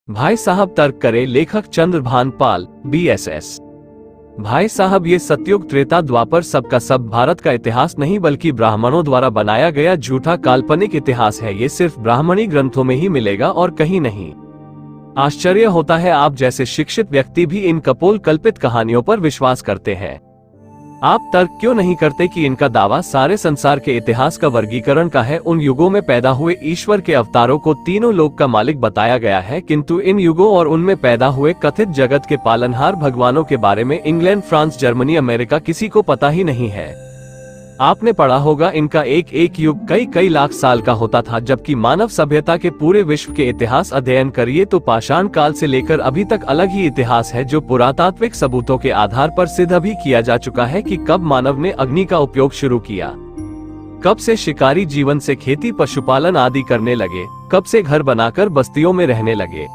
भाई साहब तर्क करे लेखक चंद्रभान पाल, BSS। भाई साहब, ये सतयुग त्रेता द्वापर सबका सब भारत का इतिहास नहीं बल्कि ब्राह्मणों द्वारा बनाया गया झूठा काल्पनिक इतिहास है। ये सिर्फ ब्राह्मणी ग्रंथों में ही मिलेगा और कहीं नहीं। आश्चर्य होता है आप जैसे शिक्षित व्यक्ति भी इन कपोल कल्पित कहानियों पर विश्वास करते हैं। आप तर्क क्यों नहीं करते कि इनका दावा सारे संसार के इतिहास का वर्गीकरण का है। उन युगों में पैदा हुए ईश्वर के अवतारों को तीनों लोक का मालिक बताया गया है, किंतु इन युगों और उनमें पैदा हुए कथित जगत के पालनहार भगवानों के बारे में इंग्लैंड, फ्रांस, जर्मनी, अमेरिका किसी को पता ही नहीं है। आपने पढ़ा होगा इनका एक एक युग कई कई लाख साल का होता था, जबकि मानव सभ्यता के पूरे विश्व के इतिहास अध्ययन करिए तो पाषाण काल से लेकर अभी तक अलग ही इतिहास है, जो पुरातात्विक सबूतों के आधार पर सिद्ध भी किया जा चुका है कि कब मानव ने अग्नि का उपयोग शुरू किया, कब से शिकारी जीवन से खेती पशुपालन आदि करने लगे, कब से घर बनाकर बस्तियों में रहने लगे,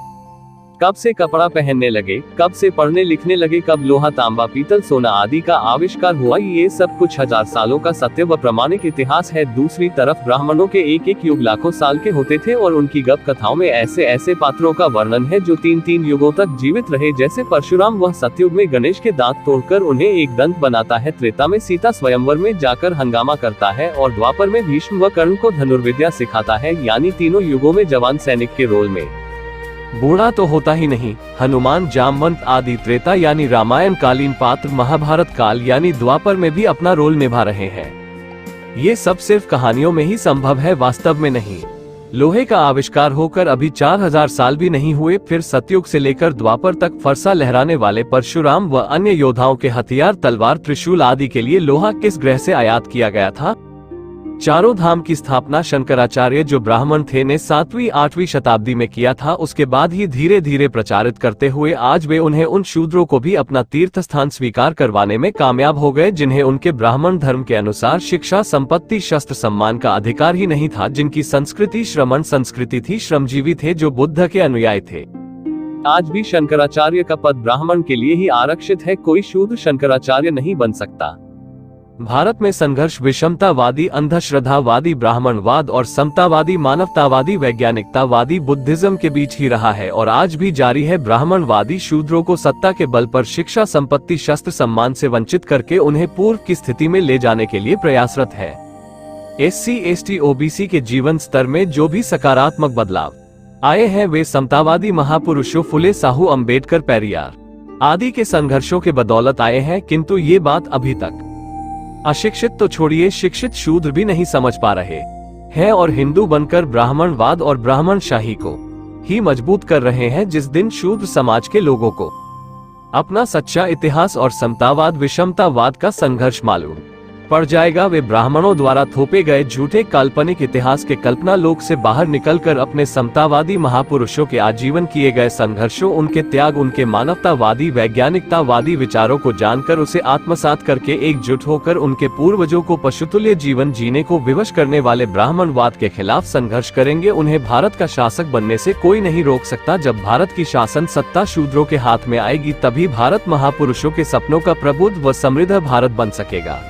कब से कपड़ा पहनने लगे, कब से पढ़ने लिखने लगे, कब लोहा, तांबा, पीतल, सोना आदि का आविष्कार हुआ। ये सब कुछ हजार सालों का सत्य व प्रमाणिक इतिहास है। दूसरी तरफ ब्राह्मणों के एक एक युग लाखों साल के होते थे और उनकी गप कथाओं में ऐसे ऐसे पात्रों का वर्णन है जो तीन तीन युगों तक जीवित रहे, जैसे परशुराम, वह सतयुग में गणेश के दांत तोड़कर उन्हें एक दंत बनाता है, त्रेता में सीता स्वयंवर में जाकर हंगामा करता है और द्वापर में भीष्म व कर्ण को धनुर्विद्या सिखाता है। यानी तीनों युगों में जवान सैनिक के रोल में। बूढ़ा तो होता ही नहीं। हनुमान, जामवंत आदि त्रेता यानी रामायण कालीन पात्र महाभारत काल यानी द्वापर में भी अपना रोल निभा रहे हैं। ये सब सिर्फ कहानियों में ही संभव है, वास्तव में नहीं। लोहे का आविष्कार होकर अभी 4000 साल भी नहीं हुए, फिर सतयुग से लेकर द्वापर तक फरसा लहराने वाले परशुराम व अन्य योद्धाओं के हथियार, तलवार, त्रिशूल आदि के लिए लोहा किस ग्रह से आयात किया गया था? चारों धाम की स्थापना शंकराचार्य जो ब्राह्मण थे ने 7वीं 8वीं शताब्दी में किया था। उसके बाद ही धीरे धीरे प्रचारित करते हुए आज वे उन्हें उन शूद्रों को भी अपना तीर्थ स्थान स्वीकार करवाने में कामयाब हो गए, जिन्हें उनके ब्राह्मण धर्म के अनुसार शिक्षा, संपत्ति, शस्त्र, सम्मान का अधिकार ही नहीं था, जिनकी संस्कृति श्रमण संस्कृति थी, श्रमजीवी थे, जो बुद्ध के अनुयायी थे। आज भी शंकराचार्य का पद ब्राह्मण के लिए ही आरक्षित है, कोई शूद्र शंकराचार्य नहीं बन सकता। भारत में संघर्ष विषमतावादी, अंधश्रद्धावादी ब्राह्मणवाद और समतावादी, मानवतावादी, वैज्ञानिकतावादी बुद्धिज्म के बीच ही रहा है और आज भी जारी है। ब्राह्मणवादी शूद्रों को सत्ता के बल पर शिक्षा, संपत्ति, शस्त्र, सम्मान से वंचित करके उन्हें पूर्व की स्थिति में ले जाने के लिए प्रयासरत है। SC, ST, OBC के जीवन स्तर में जो भी सकारात्मक बदलाव आए हैं वे समतावादी महापुरुषों फुले, साहू, अंबेडकर, पेरियार आदि के संघर्षों के बदौलत आए हैं, किंतु ये बात अभी तक अशिक्षित तो छोड़िए, शिक्षित शूद्र भी नहीं समझ पा रहे हैं और हिंदू बनकर ब्राह्मणवाद और ब्राह्मणशाही को ही मजबूत कर रहे हैं। जिस दिन शूद्र समाज के लोगों को अपना सच्चा इतिहास और समतावाद, विषमतावाद का संघर्ष मालूम पड़ जाएगा, वे ब्राह्मणों द्वारा थोपे गए झूठे काल्पनिक इतिहास के कल्पना लोक से बाहर निकलकर अपने समतावादी महापुरुषों के आजीवन किए गए संघर्षों, उनके त्याग, उनके मानवतावादी, वैज्ञानिकतावादी विचारों को जानकर उसे आत्मसात करके एकजुट होकर उनके पूर्वजों को पशुतुल्य जीवन जीने को विवश करने वाले ब्राह्मणवाद के खिलाफ संघर्ष करेंगे। उन्हें भारत का शासक बनने से कोई नहीं रोक सकता। जब भारत की शासन सत्ता शूद्रों के हाथ में आएगी तभी भारत महापुरुषों के सपनों का प्रबुद्ध व समृद्ध भारत बन सकेगा।